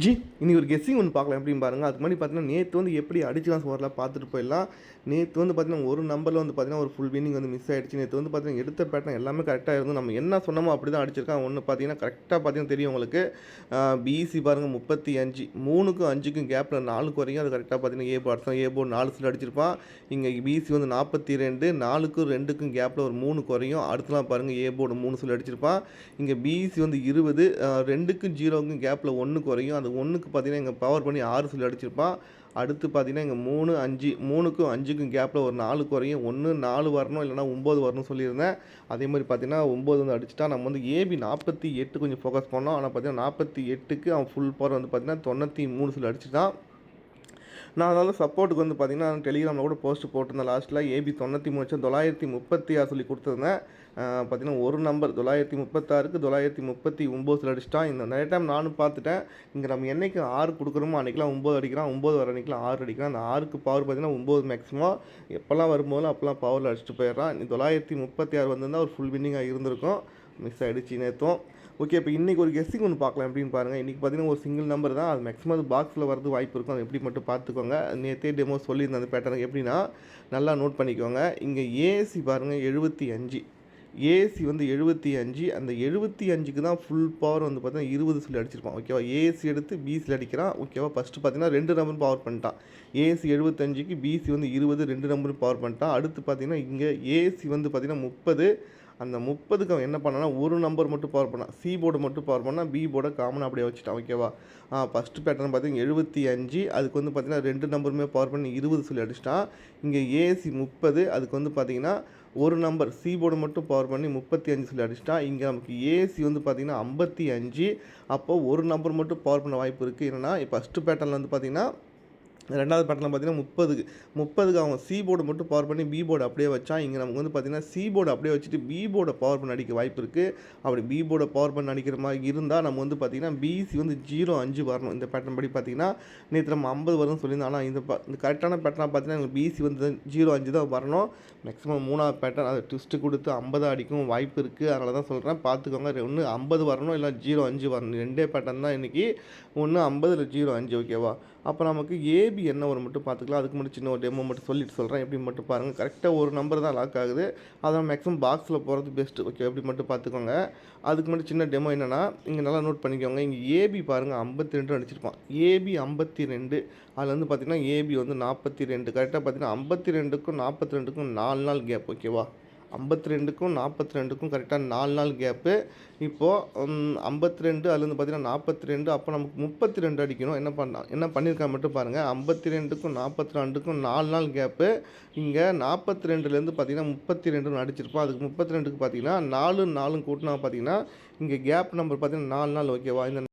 G இன்னைக்கு ஒரு guessing ஒன்று பார்க்கலாம் எப்படின்னு பாருங்கள். அதுக்கு முன்னாடி பார்த்தீங்கன்னா நேற்று வந்து எப்படி அடிச்சுலாம் வரலாம் பார்த்துட்டு போயிடலாம். நேற்று வந்து பார்த்தீங்கன்னா ஒரு நம்பரில் வந்து பார்த்தீங்கன்னா ஒரு ஃபுல் வின்னிங் வந்து மிஸ் ஆகிடுச்சு. நேற்று வந்து பார்த்தீங்கன்னா எடுத்த பேட்டர்ன் எல்லாமே கரெக்டாக இருந்து நம்ம என்ன சொன்னமோ அப்படி தான் அடிச்சிருக்கான். ஒன்று பார்த்தீங்கன்னா கரெக்டாக பார்த்தீங்கன்னா தெரியும் உங்களுக்கு. பிஇசி பாருங்கள் 35 3க்கும் 5க்கும் கேப்பில் 4 குறையும் அது கரெக்டாக பார்த்தீங்கன்னா ஏ போர்டு 4 சில அடிச்சிருப்பான். இங்கே பிஇசி வந்து 42 4க்கும் 2க்கும் கேப்பில் ஒரு 3 குறையும். அடுத்தலாம் பாருங்கள் ஏ போர்டு 3 சில அடிச்சிருப்பான். இங்கே பிஇசி வந்து 20 2க்கும் 0க்கும் கேப்பில் 1 குறையும். அது 1க்கு பார்த்தீங்கன்னா இங்கே பவர் பண்ணி 6 சொல்லி அடிச்சிருப்பான். அடுத்து பார்த்தீங்கன்னா இங்கே 3 5 3க்கும் 5க்கும் கேப்பில் ஒரு 4 குறையும். 1 4 வரணும் இல்லைனா 9 வரணும்னு சொல்லியிருந்தேன். அதே மாதிரி பார்த்தீங்கன்னா 9 வந்து அடிச்சுட்டா. நம்ம வந்து ஏபி 48 கொஞ்சம் ஃபோக்கஸ் பண்ணோம். ஆனால் பார்த்தீங்கன்னா 48க்கு அவன் ஃபுல் பவர் வந்து பார்த்தீங்கன்னா 93 சொல்லி அடிச்சுட்டான். நான் அதனால் சப்போர்ட்டுக்கு வந்து பார்த்தீங்கன்னா டெலிகிராமில் கூட போஸ்ட் போட்டிருந்தேன். லாஸ்ட்டில் ஏபி 93 936 சொல்லி கொடுத்துருந்தேன். பார்த்தீங்கன்னா ஒரு நம்பர் 936க்கு 939 அடிச்சிட்டான். இந்த நிறைய டைம் நானும் பார்த்துட்டேன். இங்கே நம்ம என்றைக்கு 6 கொடுக்குறோமோ அன்றைக்கெலாம் 9 அடிக்கிறான். 9 வர அன்றைக்கெலாம் 6 அடிக்கிறான். அந்த 6க்கு பவர் பார்த்தீங்கன்னா 9 மேக்ஸிமம். எப்போல்லாம் வரும்போது அப்போல்லாம் பவரில் அடிச்சுட்டு போயிடுறான். 936 வந்திருந்தால் ஒரு ஃபுல் வின்னிங்காக இருந்திருக்கும். மிஸ் ஆகிடுச்சு நேற்றும். ஓகே, இப்போ இன்றைக்கி ஒரு கெஸ்ஸிங் ஒன்று பார்க்கலாம் எப்படின்னு பாருங்கள். இன்றைக்கி பார்த்தீங்கன்னா ஒரு சிங்கிள் நம்பர் தான். அது மேக்ஸிமம் அது பாக்ஸில் வரது வாய்ப்பு இருக்கும். அது எப்படி மட்டும் பார்த்துக்கோங்க. நேற்றே டெமோ சொல்லியிருந்தேன் அந்த பேட்டர்ன் எப்படின்னா நல்லா நோட் பண்ணிக்கோங்க. இங்கே ஏசி பாருங்கள் 75 ஏசி வந்து 75 அந்த 75க்கு தான் ஃபுல் பவர் வந்து பார்த்தீங்கன்னா 20 சொல்லி அடிச்சிருப்பான். ஓகேவா, ஏசி எடுத்து பிசியில் அடிக்கிறான். ஓகேவா, ஃபஸ்ட்டு பார்த்தீங்கன்னா 2 நம்பர் பவர் பண்ணிட்டான். ஏசி 75க்கு பிசி வந்து 20 2 நம்பர் பவர் பண்ணிட்டான். அடுத்து பார்த்தீங்கன்னா இங்கே ஏசி வந்து பார்த்தீங்கன்னா 30 அந்த 30க்கு அவன் என்ன பண்ணான்னா ஒரு நம்பர் மட்டும் பவர் பண்ணான். சி போர்டு மட்டும் பவர் பண்ணால் பி போர்டை காமனாக அப்படியே வச்சுட்டான். ஓகேவா, ஃபஸ்ட்டு பேட்டர்ன் பார்த்தீங்கன்னா 75 அதுக்கு வந்து பார்த்தீங்கன்னா 2 நம்பருமே பவர் பண்ணி 20 சொல்லி அடிச்சிட்டான். இங்கே ஏசி 30 அதுக்கு வந்து பார்த்தீங்கன்னா ஒரு நம்பர் சி போர்டு மட்டும் பவர் பண்ணி 35 சொல்லி அடிச்சிட்டான். இங்கே நமக்கு ஏசி வந்து பார்த்தீங்கன்னா 55 அப்போது ஒரு நம்பர் மட்டும் பவர் பண்ண வாய்ப்பு இருக்குது. என்னென்னா ஃபஸ்ட்டு பேட்டர்னில் வந்து பார்த்தீங்கன்னா ரெண்டாவது பேட்டர்னில் பார்த்தீங்கன்னா 30க்கு அவன் சி போர்டு மட்டும் பவர் பண்ணி பி போர்டு அப்படியே வச்சான். இங்கே நமக்கு வந்து பார்த்தீங்கன்னா சி போர்டு அப்படியே வச்சுட்டு பி போர்டை பவர் பண்ண அடிக்க வாய்ப்பு இருக்குது. அப்படி பி போர்டை பவர் பண்ண அடிக்கிற மாதிரி இருந்தால் நம்ம வந்து பார்த்திங்கன்னா பிசி வந்து 0-5 வரணும். இந்த பேட்டர்ன் படி பார்த்திங்கன்னா நேற்று நம்ம 50 வரும்னு சொல்லியிருந்தோம். ஆனால் இந்த கரெக்டான பேட்டர்னாக பார்த்தீங்கன்னா எங்களுக்கு பிசி வந்து 0-5 தான் வரணும். மேக்ஸிமம் 3வது பேட்டர்ன் அதை ட்விஸ்ட்டு கொடுத்து 50 அடிக்கும் வாய்ப்பு இருக்குது. அதனால தான் சொல்கிறேன் பார்த்துக்கோங்க. ஒன்று 50 வரணும் இல்லை 0-5 வரணும். ரெண்டே பேட்டர்ன் தான் இன்றைக்கி. ஒன்று 50 இல்லை 0-5. ஓகேவா, அப்போ நமக்கு ஏபி என்ன வரும் மட்டும் பார்த்துக்கலாம். அதுக்கு மட்டும் சின்ன ஒரு டெமோ மட்டும் சொல்லிட்டு சொல்கிறேன் எப்படி மட்டும் பாருங்கள். கரெக்டாக ஒரு நம்பர் தான் லாக் ஆகுது. அதனால் மேக்ஸிமம் பாக்ஸில் போகிறது பெஸ்ட்டு. ஓகே, எப்படி மட்டும் பார்த்துக்கோங்க. அதுக்கு மட்டும் சின்ன டெமோ என்னென்னா இங்கே நல்லா நோட் பண்ணிக்கோங்க. இங்கே ஏபி பாருங்கள் 52 அடிச்சிருப்பான். ஏபி 52 அதில் வந்து பார்த்திங்கன்னா ஏபி வந்து 42. கரெக்டாக பார்த்தீங்கன்னா 52க்கும் 42க்கும் 4 நாள் கேப். ஓகேவா, 52க்கும் 42க்கும் கரெக்டாக 4 நாள் கேப்பு. இப்போது 52 அதுலேருந்து பார்த்தீங்கன்னா 42 அப்போ நமக்கு 32 அடிக்கணும். என்ன பண்ணியிருக்காங்க மட்டும் பாருங்கள். 52க்கும் 42க்கும் 4 நாள் கேப்பு. இங்கே 42லேருந்து பார்த்தீங்கன்னா 32 அடிச்சிருப்போம். அதுக்கு 32க்கு பார்த்தீங்கன்னா 4 4 கூட்டினா பார்த்தீங்கன்னா இங்கே கேப் நம்பர் பார்த்தீங்கன்னா 4 நாள். ஓகேவா, இந்த